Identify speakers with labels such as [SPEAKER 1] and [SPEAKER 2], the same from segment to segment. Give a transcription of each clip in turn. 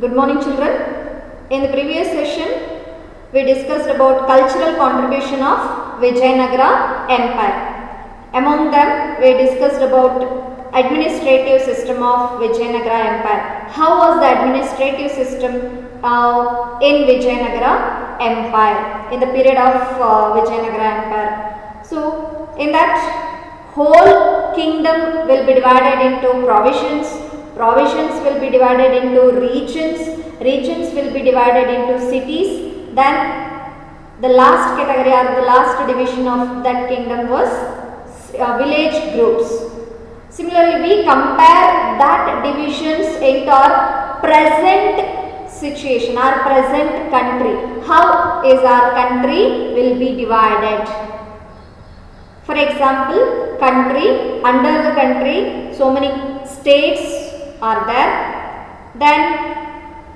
[SPEAKER 1] Good morning children. In the previous session we discussed about cultural contribution of Vijayanagara Empire. Among them we discussed about administrative system of Vijayanagara Empire. How was the administrative system in Vijayanagara Empire in the period of Vijayanagara Empire. So in that whole kingdom will be divided into provisions. Provisions will be divided into regions, regions will be divided into cities, then the last category or the last division of that kingdom was village groups. Similarly, we compare that divisions into our present situation, our present country. How is our country will be divided? For example, country, under the country, so many states are there. Then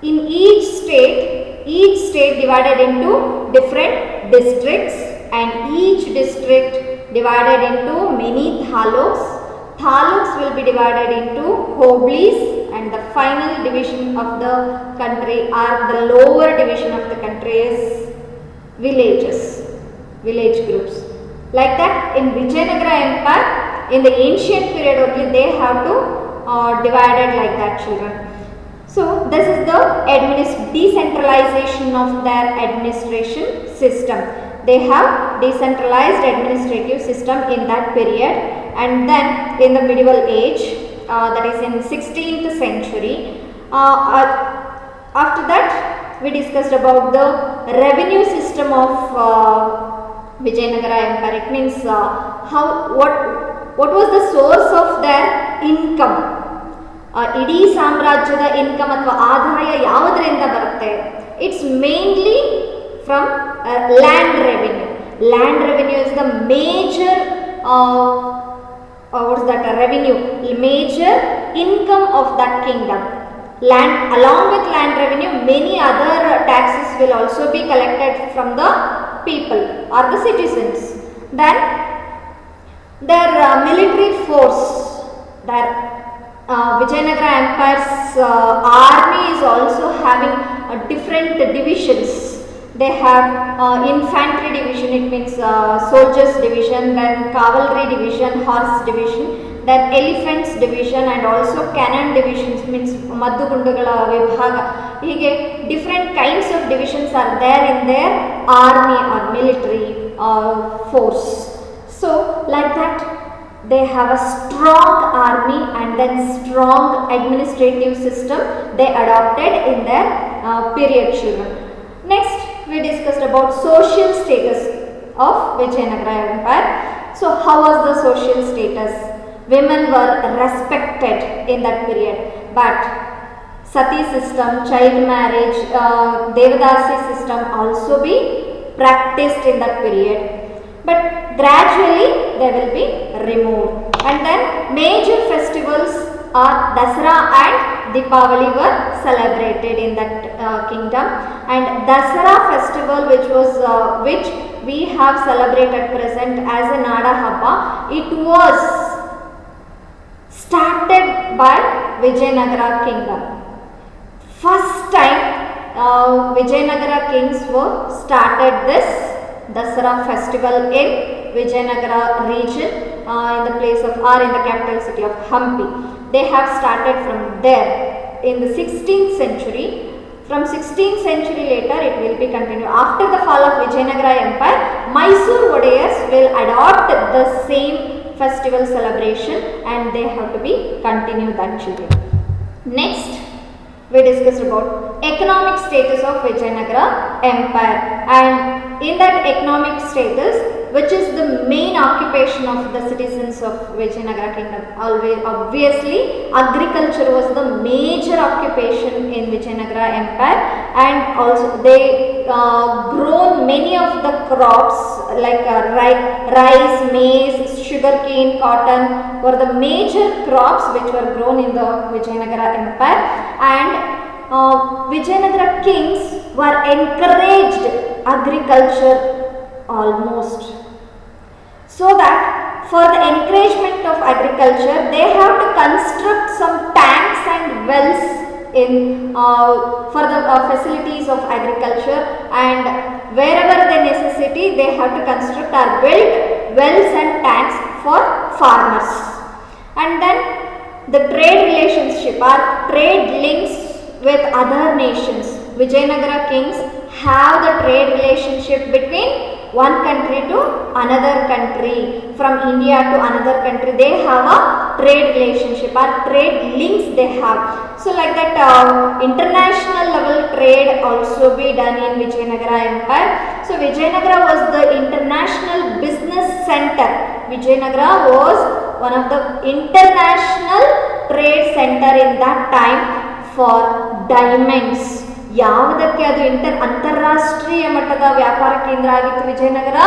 [SPEAKER 1] in each state divided into different districts, and each district divided into many taluks. Taluks will be divided into hoblis, and the final division of the country or the lower division of the country is villages, village groups. Like that in Vijayanagara Empire, in the ancient period only they have to divided like that, children. So this is the decentralization of their administration system. They have decentralized administrative system in that period, and then in the medieval age, that is in 16th century, after that we discussed about the revenue system of Vijayanagara Empire. It means what was the source of their income. ಇಡೀ ಸಾಮ್ರಾಜ್ಯದ income ಅಥವಾ ಆದಾಯ ಯಾವುದರಿಂದ ಬರುತ್ತೆ? It's mainly from land revenue. Land revenue is the major what's that revenue, major income of that kingdom. Land, along with land revenue, many other taxes will also be collected from the people or the citizens. Then their military force, their Vijayanagara Empire's army is also having different divisions. They have infantry division, it means soldiers division, then cavalry division, horse division, then elephants division, and also cannon divisions, means Madhugundagala Vibhaga. Hige different kinds of divisions are there in their army or military force. So like that they have a strong army and then strong administrative system they adopted in their period, children. Next we discussed about social status of Vijayanagara Empire. So how was the social status? Women were respected in that period, but sati system, child marriage, devadasi system also be practiced in that period, but gradually they will be removed. And then major festivals are Dasara and Deepavali were celebrated in that kingdom, and Dasara festival which we have celebrated present as a Nada Habba, it was started by Vijayanagara kingdom. First time Vijayanagara kings were started this Dasara festival in Vijayanagara region, in the place of or in the capital city of Hampi. They have started from there in the 16th century. From 16th century later it will be continued. After the fall of Vijayanagara Empire, Mysore Wadeyars will adopt the same festival celebration, and they have to be continued that, children. Next we discussed about economic status of Vijayanagara Empire, and in that economic status, which is the main occupation of the citizens of Vijayanagara kingdom? Obviously agriculture was the major occupation in Vijayanagara Empire, and also they grown many of the crops like rice, maize, sugarcane, cotton were the major crops which were grown in the Vijayanagara Empire, and Vijayanagara kings were encouraged agriculture almost, so that for the encouragement of agriculture they have to construct some tanks and wells in for the facilities of agriculture, and wherever they necessity they have to construct or build wells and tanks for farmers. And then the trade relationship or trade links with other nations. Vijayanagara kings have the trade relationship between one country to another country, from India to another country. They have a trade relationship or trade links they have. So like that international level trade also be done in Vijayanagara Empire. So Vijayanagara was the international business center. Vijayanagara was one of the international trade center in that time for diamonds. ಯಾವುದಕ್ಕೆ ಅದು ಅಂತಾರಾಷ್ಟ್ರೀಯ ಮಟ್ಟದ ವ್ಯಾಪಾರ ಕೇಂದ್ರ ಆಗಿತ್ತು ವಿಜಯನಗರ?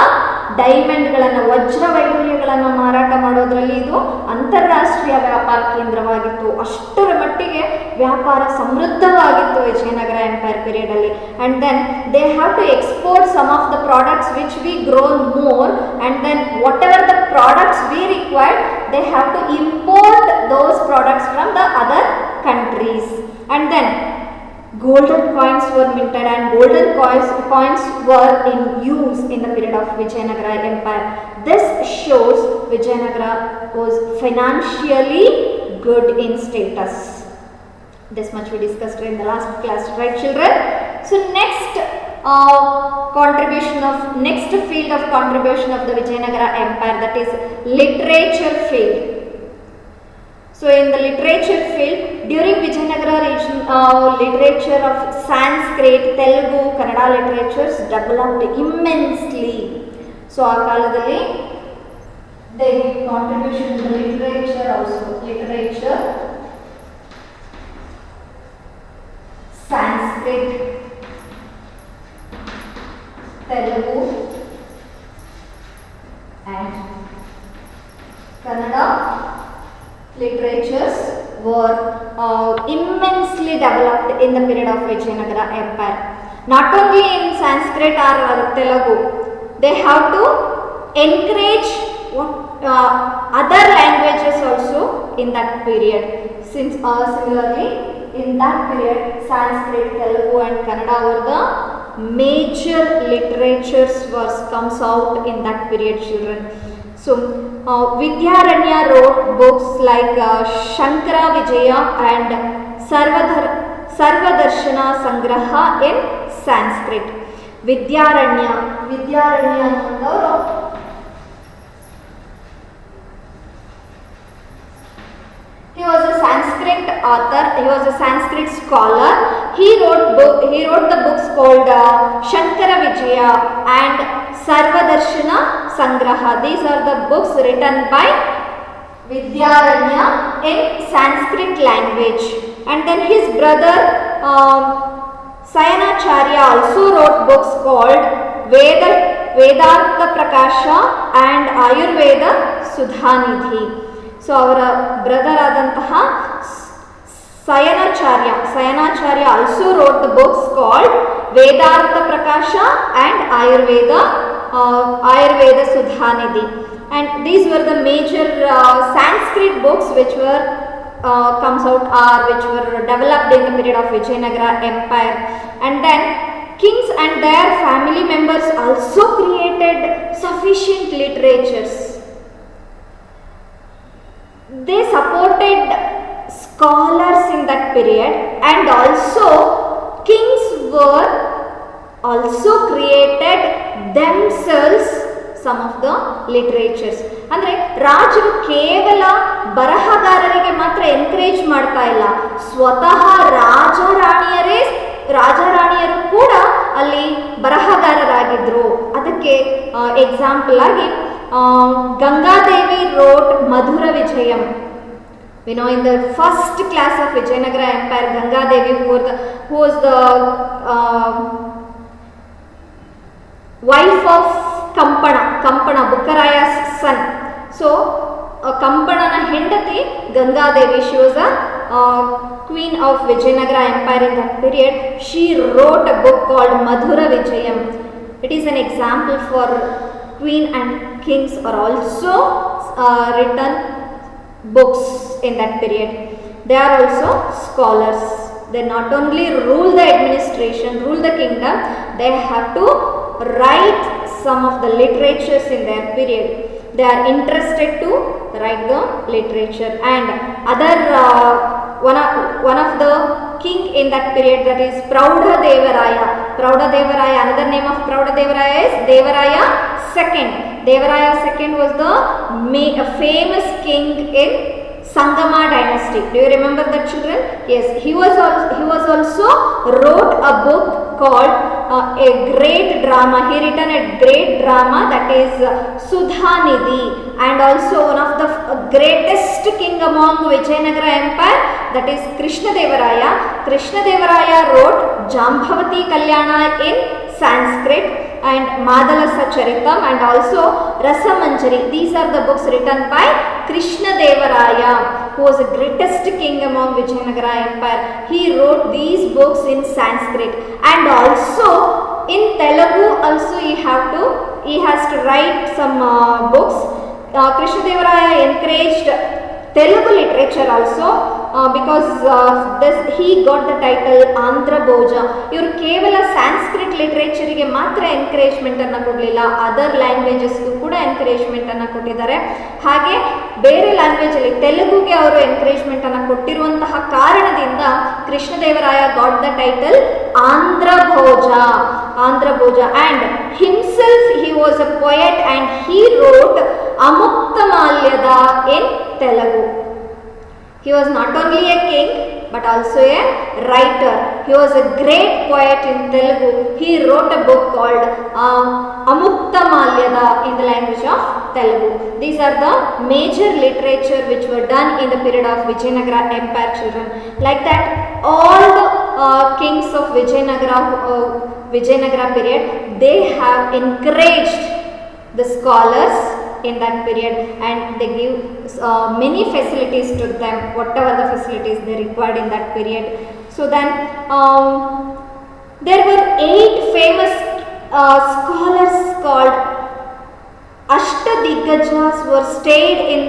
[SPEAKER 1] ಡೈಮಂಡ್ಗಳನ್ನು, ವಜ್ರ ವೈಡೂರ್ಯಗಳನ್ನು ಮಾರಾಟ ಮಾಡೋದ್ರಲ್ಲಿ ಇದು ಅಂತಾರಾಷ್ಟ್ರೀಯ ವ್ಯಾಪಾರ ಕೇಂದ್ರವಾಗಿತ್ತು. ಅಷ್ಟರ ಮಟ್ಟಿಗೆ ವ್ಯಾಪಾರ ಸಮೃದ್ಧವಾಗಿತ್ತು ವಿಜಯನಗರ ಎಂಪೈರ್ ಪೀರಿಯಡ್ ಅಲ್ಲಿ. And then they have to export some of the products which we grown more, and then whatever the products we required they have to import those products from the other countries. And then golden coins were minted, and golden coins were in use in the period of Vijayanagara Empire. This shows Vijayanagara was financially good in status. This much we discussed in the last class, right children? So next next field of contribution of the Vijayanagara Empire, that is literature field. So in the literature field, during Vijayanagara region, literature of Sanskrit, Telugu, Kannada literatures developed immensely. So ಆ ಕಾಲದಲ್ಲಿ they gave contribution to the literature also. Literature, Sanskrit, Telugu and Kannada literatures were immensely developed in the period of Vijayanagara Empire. Not only in Sanskrit or Telugu, they have to encourage other languages also in that period. Since similarly in that period Sanskrit, Telugu and Kannada were the major literatures was comes out in that period, children. So Vidyaranya wrote books like Shankara Vijaya and Sarvadarshana Sangraha in Sanskrit. Vidyaranya ಅನ್ನೋರು he was a Sanskrit author, he was a Sanskrit scholar. He wrote the books called Shankara Vijaya and Sarvadarshana Sangraha. These are the books written by Vidyaranya in Sanskrit language. And then his brother Sayanacharya also wrote books called Vedartha Prakasha and Ayurveda Sudhanidhi. So our brother ಆದಂತಹ Sayanacharya also wrote the books called Vedartha Prakasha and Ayurveda Sudhanidhi. And these were the major Sanskrit books which were which were developed in the period of Vijayanagara Empire. And then kings and their family members also created sufficient literatures. They supported scholars in that period, and also kings were also created themselves some of the literatures. ಅಂದರೆ ರಾಜರು ಕೇವಲ ಬರಹಗಾರರಿಗೆ ಮಾತ್ರ encourage ಮಾಡ್ತಾ ಇಲ್ಲ, ಸ್ವತಃ ರಾಜರಾಣಿಯರು ಕೂಡ ಅಲ್ಲಿ ಬರಹಗಾರರಾಗಿದ್ರು. ಅದಕ್ಕೆ ಎಕ್ಸಾಂಪಲ್ ಆಗಿ Gangadevi wrote Madhura Vijayam. We know in the first class of Vijayanagara Empire, Gangadevi who was the wife of Kampana, Bukkaraya's son. So Kampanana ಹೆಂಡತಿ Gangadevi, she was a queen of Vijayanagara Empire in that period. She wrote a book called Madhura Vijayam. It is an example for queen and kings are also written books in that period. They are also scholars. They not only rule the administration, rule the kingdom, they have to write some of the literatures in their period. They are interested to write the literature. And other one of the king in that period, that is Praudhadevaraya. Praudhadevaraya, another name of Praudhadevaraya is Devaraya II. Devaraya II was the famous king in Sangama dynasty. Do you remember that, children? Yes, he was also wrote a book called a great drama. He written a great drama, that is Sudhanidhi, and also one of the greatest king among Vijayanagara Empire, that is Krishnadevaraya. Krishnadevaraya wrote Jambavati Kalyana in Sanskrit and Madalasa Charitam and also Rasamanjari. These are the books written by Krishnadevaraya, who was the greatest king among Vijayanagara Empire. He wrote these books in Sanskrit, and also in Telugu also he has to write some books. Krishnadevaraya encouraged Telugu literature also because this he got the title Andhra Bhoja. ಇವರು ಕೇವಲ Sanskrit ಲಿಟ್ರೇಚರಿಗೆ ಮಾತ್ರ encouragement ಅನ್ನು ಕೊಡಲಿಲ್ಲ, other ಲ್ಯಾಂಗ್ವೇಜಸ್ಗೂ ಕೂಡ encouragement ಅನ್ನು ಕೊಟ್ಟಿದ್ದಾರೆ. ಹಾಗೆ ಬೇರೆ ಲ್ಯಾಂಗ್ವೇಜ್ ಅಲ್ಲಿ ತೆಲುಗುಗೆ ಅವರು ಎನ್ಕರೇಜ್ಮೆಂಟ್ ಅನ್ನು ಕೊಟ್ಟಿರುವಂತಹ ಕಾರಣದಿಂದ Krishnadevaraya got the title Andhra Bhoja. And himself he was a poet and he wrote Amuktamaliyada in Telugu. He was not only a king but also a writer. He was a great poet in Telugu. He wrote a book called Amuktamaliyada in the language of Telugu. These are the major literature which were done in the period of Vijayanagara Empire, children. Like that, all the kings of Vijayanagara period, they have encouraged the scholars in that period, and they give many facilities to them, whatever the facilities they required in that period. So then there were 8 famous scholars called Ashtadigajas were stayed in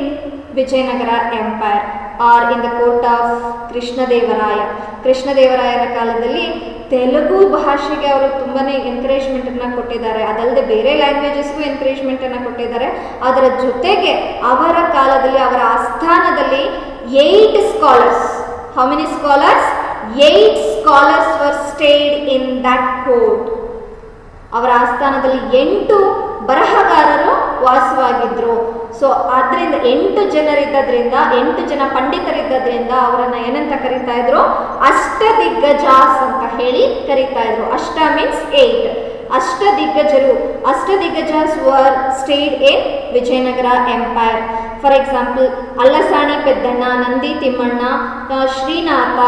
[SPEAKER 1] Vijayanagara Empire or in the court of Krishnadevaraya. ಕೃಷ್ಣದೇವರಾಯರ ಕಾಲದಲ್ಲಿ ತೆಲುಗು ಭಾಷೆಗೆ ಅವರು ತುಂಬಾ ಎನ್ಕರೇಜ್ಮೆಂಟನ್ನು ಕೊಟ್ಟಿದ್ದಾರೆ. ಅದಲ್ಲದೆ ಬೇರೆ ಲ್ಯಾಂಗ್ವೇಜಸ್ಗೂ ಎನ್ಕರೇಜ್ಮೆಂಟನ್ನು ಕೊಟ್ಟಿದ್ದಾರೆ. ಅದರ ಜೊತೆಗೆ ಅವರ ಕಾಲದಲ್ಲಿ ಅವರ ಆಸ್ಥಾನದಲ್ಲಿ 8 scholars, how many scholars? 8 scholars var stayed in that court. ಅವರ ಆಸ್ಥಾನದಲ್ಲಿ 8 ಬರಹಗಾರರು ವಾಸವಾಗಿದ್ದರು. ಸೊ ಆದ್ದರಿಂದ 8 ಜನರಿದ್ದರಿಂದ, 8 ಜನ ಪಂಡಿತರಿದ್ದರಿಂದ ಅವರನ್ನು ಏನಂತ ಕರೀತಾ ಇದ್ರು? ಅಷ್ಟದಿಗ್ಗಜಾಸ್ ಅಂತ ಹೇಳಿ ಕರೀತಾ ಇದ್ರು. ಅಷ್ಟ means 8. Ashtadiggajas were stayed in Vijayanagara empire. For example, Allasani Peddanna, Nandi Timmanna, Srinatha,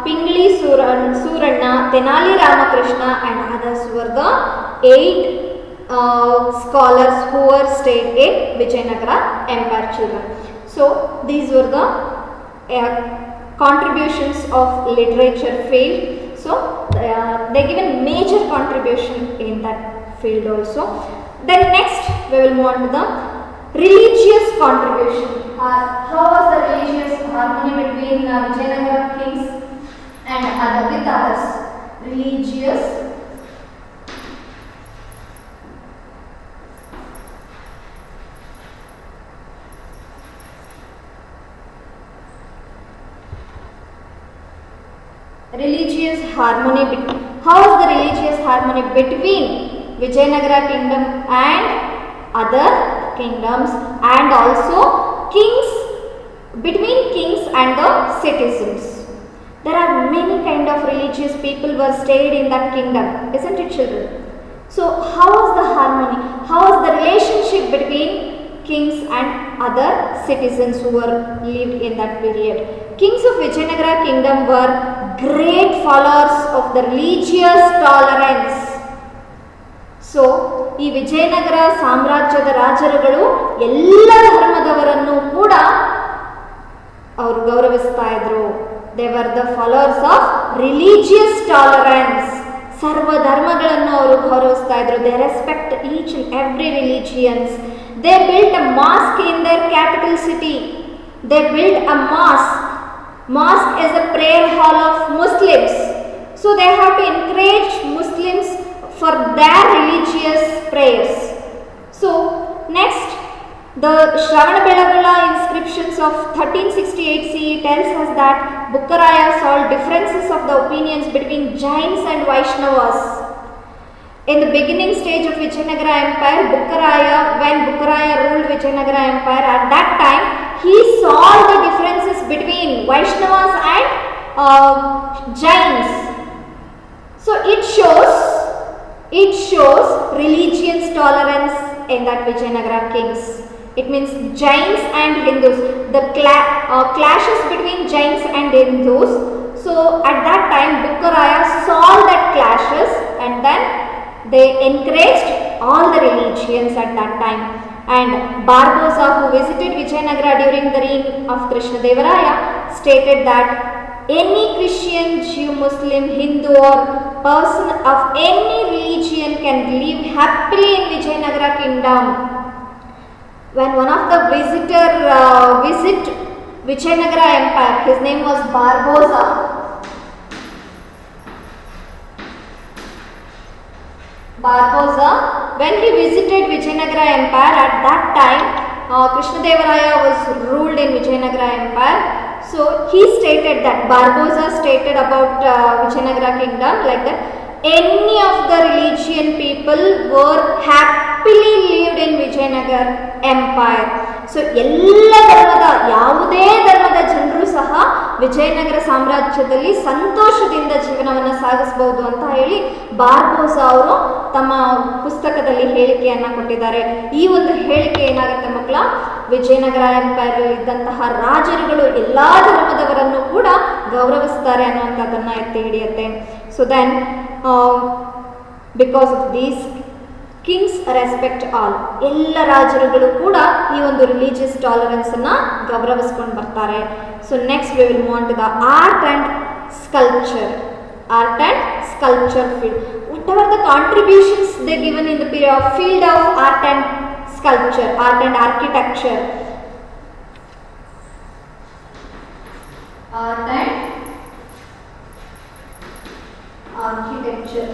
[SPEAKER 1] Pingali Surana, Tenali Ramakrishna and others were the 8 scholars who were stayed in Vijayanagara Empire, children. So these were the contributions of literature field. So they given major contribution in that field also. Then next we will move on to the religious contribution. How was the religious harmony between Vijayanagara kings and others? Religious harmony. How is the religious harmony between Vijayanagara kingdom and other kingdoms, and also kings, between kings and the citizens? There are many kind of religious people were stayed in that kingdom, isn't it, children? So how is the harmony? How is the relationship between kings and other citizens who were lived in that period? Kings of Vijayanagara kingdom were great followers of the religious tolerance. So ಈ ವಿಜಯನಗರ ಸಾಮ್ರಾಜ್ಯದ ರಾಜರುಗಳು ಎಲ್ಲ ಧರ್ಮದವರನ್ನು ಕೂಡ ಅವರು ಗೌರವಿಸ್ತಾ ಇದ್ರು. They were the followers of religious tolerance. ಸರ್ವ ಧರ್ಮಗಳನ್ನು ಅವರು ಗೌರವಿಸ್ತಾ ಇದ್ರು. They respect each and every religions. They built a mask in their capital city. They built a mask. Mosque is a prayer hall of Muslims. to encourage Muslims for their religious prayers. So next, the Shravanabelagala inscriptions of 1368 CE tells us that Bukkaraya solved differences of the opinions between Jains and Vaishnavas. In the beginning stage of Vijayanagara Empire, when Bukkaraya ruled Vijayanagara Empire, at that time he solved the differences between Vaishnavas and Jains. So it shows religious tolerance in that Vijayanagara kings. It means Jains and Hindus, the clashes between Jains and Hindus. So at that time Bukkaraya solved that clashes, and then they encouraged all the religions at that time. And Barbosa, who visited Vijayanagara during the reign of Krishnadevaraya, stated that any Christian, Jew, Muslim, Hindu or person of any religion can live happily in Vijayanagara kingdom. When one of the visit Vijayanagara Empire, his name was Barbosa. When he visited Vijayanagara Empire, at that time Krishnadevaraya was ruled in Vijayanagara Empire. So he stated that, Barbosa stated about Vijayanagara kingdom like that, any of the religion people were happily lived in Vijayanagara Empire. So ಎಲ್ಲ ಧರ್ಮದ, ಯಾವುದೇ ಧರ್ಮದ ಜನರು ಸಹ ವಿಜಯನಗರ ಸಾಮ್ರಾಜ್ಯದಲ್ಲಿ ಸಂತೋಷದಿಂದ ಜೀವನವನ್ನು ಸಾಗಿಸಬಹುದು ಅಂತ ಹೇಳಿ ಬಾರ್ಬೋಸ ಅವರು ತಮ್ಮ ಪುಸ್ತಕದಲ್ಲಿ ಹೇಳಿಕೆಯನ್ನು ಕೊಟ್ಟಿದ್ದಾರೆ. ಈ ಒಂದು ಹೇಳಿಕೆ ಏನಾಗುತ್ತೆ ಮಕ್ಕಳ, ವಿಜಯನಗರ ಎಂಪೈರ್ ಇದ್ದಂತಹ ರಾಜರುಗಳು ಎಲ್ಲ ಧರ್ಮದವರನ್ನು ಕೂಡ ಗೌರವಿಸ್ತಾರೆ ಅನ್ನುವಂಥದ್ದನ್ನು ಎತ್ತಿ ಹಿಡಿಯುತ್ತೆ. So then because of these kings respect all, ಎಲ್ಲ ರಾಜರುಗಳು ಕೂಡ ಈ ಒಂದು ರಿಲಿಜಿಯಸ್ ಟಾಲರೆನ್ಸ್ ಅನ್ನ ಗೌರವಿಸ್ಕೊಂಡು ಬರ್ತಾರೆ. So next we will move on to the art and sculpture. Art and sculpture field, whatever the contributions they given in the field of art and sculpture, art and architecture. Art and architecture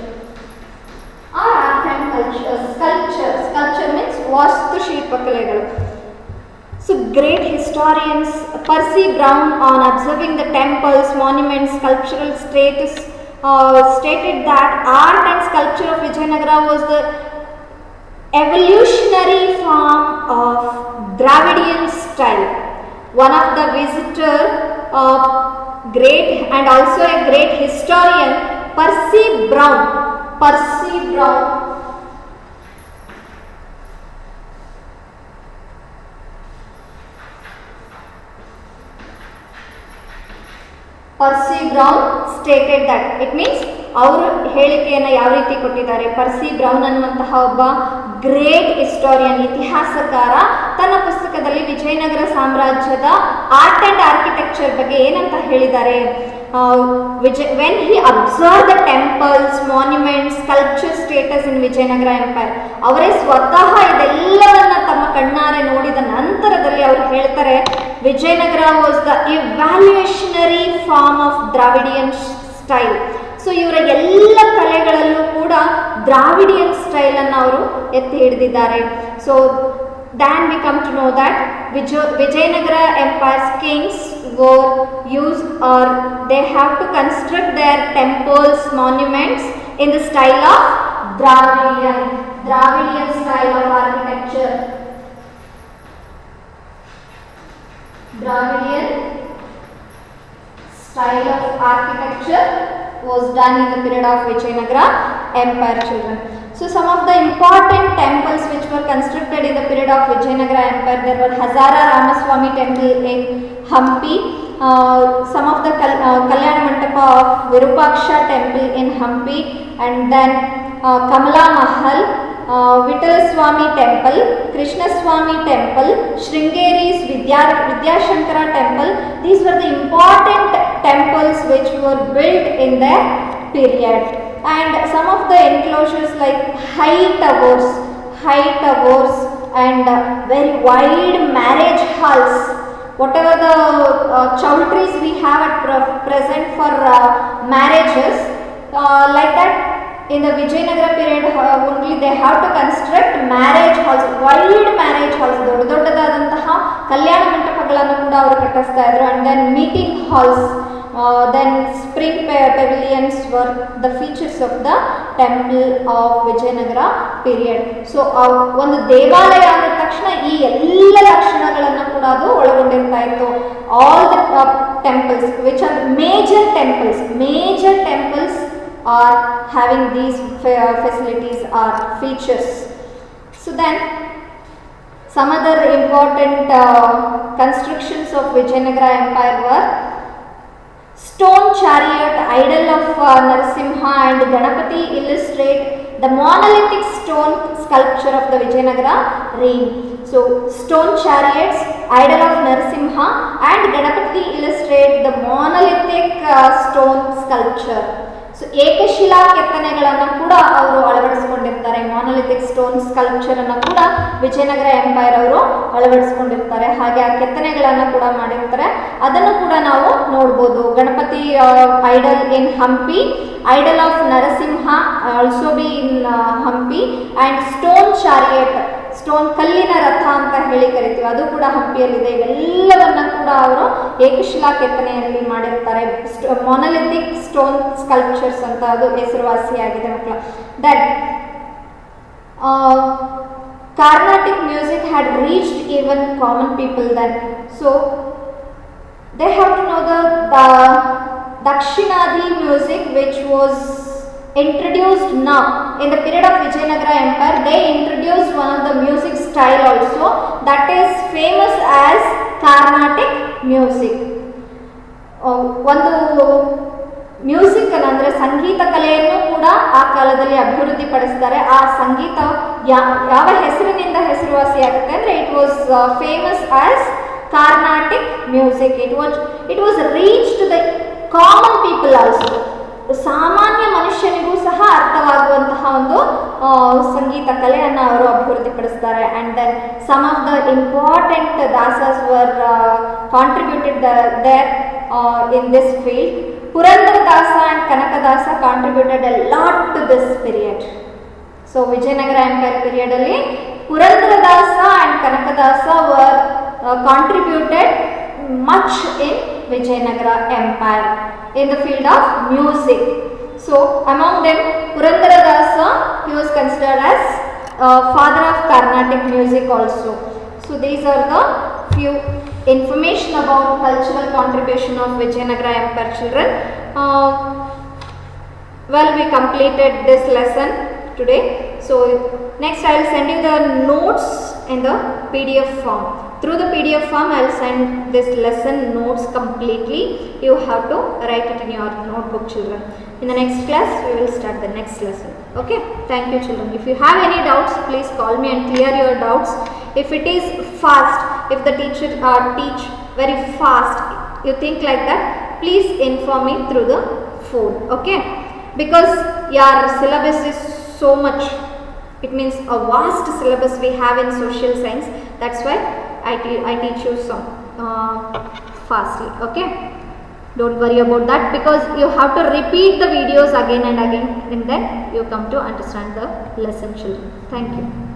[SPEAKER 1] or art and culture. Sculpture means vastu shilpakalegalu. So great historians Percy Brown, on observing the temples, monuments, sculptural status, stated that art and sculpture of Vijayanagara was the evolutionary form of Dravidian style. One of the visitor, great and also a great historian, Percy Brown stated that, it means ಅವರು ಹೇಳಿಕೆಯನ್ನು ಯಾವ ರೀತಿ ಕೊಟ್ಟಿದ್ದಾರೆ. ಪರ್ಸಿ brown ಅನ್ನುವಂತಹ ಒಬ್ಬ great historian, ಇತಿಹಾಸಕಾರ, ತನ್ನ ಪುಸ್ತಕದಲ್ಲಿ ವಿಜಯನಗರ ಸಾಮ್ರಾಜ್ಯದ ಆರ್ಟ್ ಅಂಡ್ ಆರ್ಕಿಟೆಕ್ಚರ್ ಬಗ್ಗೆ ಏನಂತ ಹೇಳಿದ್ದಾರೆ. when he observed the temples, monuments, sculpture status in Vijayanagara Empire, ಅವರೇ ಸ್ವತಃ ಇದೆಲ್ಲವನ್ನ ತಮ್ಮ ಕಣ್ಣಾರೆ ನೋಡಿದ ನಂತರದಲ್ಲಿ ಅವರು ಹೇಳ್ತಾರೆ, Vijayanagara was the evolutionary form of Dravidian style. So ಇವರ ಎಲ್ಲ ಕಲೆಗಳಲ್ಲೂ ಕೂಡ ದ್ರಾವಿಡಿಯನ್ ಸ್ಟೈಲ್ ಅನ್ನು ಅವರು ಎತ್ತಿ ಹಿಡಿದಿದ್ದಾರೆ. So then we come to know that Vijayanagara Empire's kings were used, or they have to construct their temples, monuments in the style of Dravidian style of architecture. Dravidian style of architecture was done in the period of Vijayanagara Empire, children. So some of the important temples which were constructed in the period of Vijayanagara Empire, there were Hazara Ramaswamy temple in Hampi, some of the Kalyana Mandapa of Virupaksha temple in Hampi, and then Kamala Mahal, Vittalaswamy temple, Krishna Swami temple, Sringeri's Vidyashankara temple. These were the important temples which were built in their period. And some of the enclosures like high towers and very wide marriage halls, whatever the chowdhuries we have at present for marriages, like in the Vijayanagara period only they have to construct marriage halls, wide marriage halls, ದೊಡ್ಡದಾದಂತಹ ಕಲ್ಯಾಣ ಮಂಟಪಗಳನ್ನು ಕೂಡ ಅವರು ಕಟ್ಟಿಸ್ತಾ ಇದ್ರು. and then meeting halls, then spring pavilions were the features of the temple of Vijayanagara period. so ಒಂದು ದೇವಾಲಯ ಅಂದ ತಕ್ಷಣ ಈ ಎಲ್ಲ ಲಕ್ಷಣಗಳನ್ನು ಕೂಡ ಅದು ಒಳಗೊಂಡಿರ್ತಾ ಇತ್ತು. all the temples which are major temples are having these facilities or features. so then some other important constructions of Vijayanagara empire were stone chariot, idol of Narasimha and Ganapati illustrate the monolithic stone sculpture of the Vijayanagara reign. So stone chariots, idol of Narasimha and Ganapati illustrate the monolithic stone sculpture. So ಏಕಶಿಲಾ ಕೆತ್ತನೆಗಳನ್ನು ಕೂಡ ಅವರು ಅಳವಡಿಸಿಕೊಂಡಿರ್ತಾರೆ. Monolithic stone sculpture ಅನ್ನು ಕೂಡ Vijayanagara empire ಅವರು ಅಳವಡಿಸಿಕೊಂಡಿರ್ತಾರೆ. ಹಾಗೆ ಆ ಕೆತ್ತನೆಗಳನ್ನು ಕೂಡ ಮಾಡಿರ್ತಾರೆ. ಅದನ್ನು ಕೂಡ ನಾವು ನೋಡ್ಬೋದು. Ganapati idol in Hampi, idol of Narasimha also be in Hampi, and stone chariot, stone ಕಲ್ಲಿನ ರಥ ಅಂತ ಹೇಳಿ ಕರಿತೀವಿ, ಅದು ಕೂಡ ಹಂಪಿಯಲ್ಲಿದೆ. ಇವೆಲ್ಲವನ್ನ ಕೂಡ ಅವರು ಏಕಶಿಲಾ ಕೆತ್ತನೆಯಲ್ಲಿ ಮಾಡಿರ್ತಾರೆ. ಮೊನಲಿಥಿಕ್ ಸ್ಟೋನ್ ಸ್ಕಲ್ಪ್ಚರ್ಸ್ ಅಂತ ಅದು ಹೆಸರುವಾಸಿಯಾಗಿದೆ ಮಕ್ಕಳ. Then Carnatic music had reached even common people then. So they have to know the Dakshinadi music which was introduced now in the period of Vijayanagara empire. They introduced one of the music style also that is famous as Carnatic music. ಒಂದು music ಅಂದರೆ ಸಂಗೀತ ಕಲೆಯನ್ನು ಕೂಡ ಆ ಕಾಲದಲ್ಲಿ ಅಭಿವೃದ್ಧಿ ಪಡಿಸ್ತಾರೆ. ಆ ಸಂಗೀತ ಯಾವ ಹೆಸರಿನಿಂದ ಹೆಸರುವಾಸಿಯಾಗುತ್ತೆ ಅಂದರೆ it was famous as Carnatic music. It was reached to the common people also. ಸಾಮಾನ್ಯ ಮನುಷ್ಯನಿಗೂ ಸಹ ಅರ್ಥವಾಗುವಂತಹ ಒಂದು ಸಂಗೀತ ಕಲೆಯನ್ನು ಅವರು ಅಭಿವೃದ್ಧಿಪಡಿಸ್ತಾರೆ. And then some of the important Dasas were contributed there in this field. Purandaradasa and Kanakadasa contributed a lot to this period. So Vijayanagara empire ಪೀರಿಯಡಲ್ಲಿ Purandaradasa and Kanakadasa were contributed much in Vijayanagara empire in the field of music. So among them Purandaradasa, he was considered as father of Carnatic music also. So these are the few information about cultural contribution of Vijayanagara empire, children. Well, we completed this lesson today. So next I will send you the notes in the PDF form. Through the PDF form I will send this lesson notes completely. You have to write it in your notebook, children. In the next class we will start the next lesson. Okay, thank you, children. If you have any doubts, please call me and clear your doubts. If it is fast, if the teacher teach very fast, you think like that, please inform me through the phone. Okay, because your syllabus is so much, it means a vast syllabus we have in social science. That's why I teach you some fastly. Okay, don't worry about that, because you have to repeat the videos again and again, and then you come to understand the lesson, children. Thank you.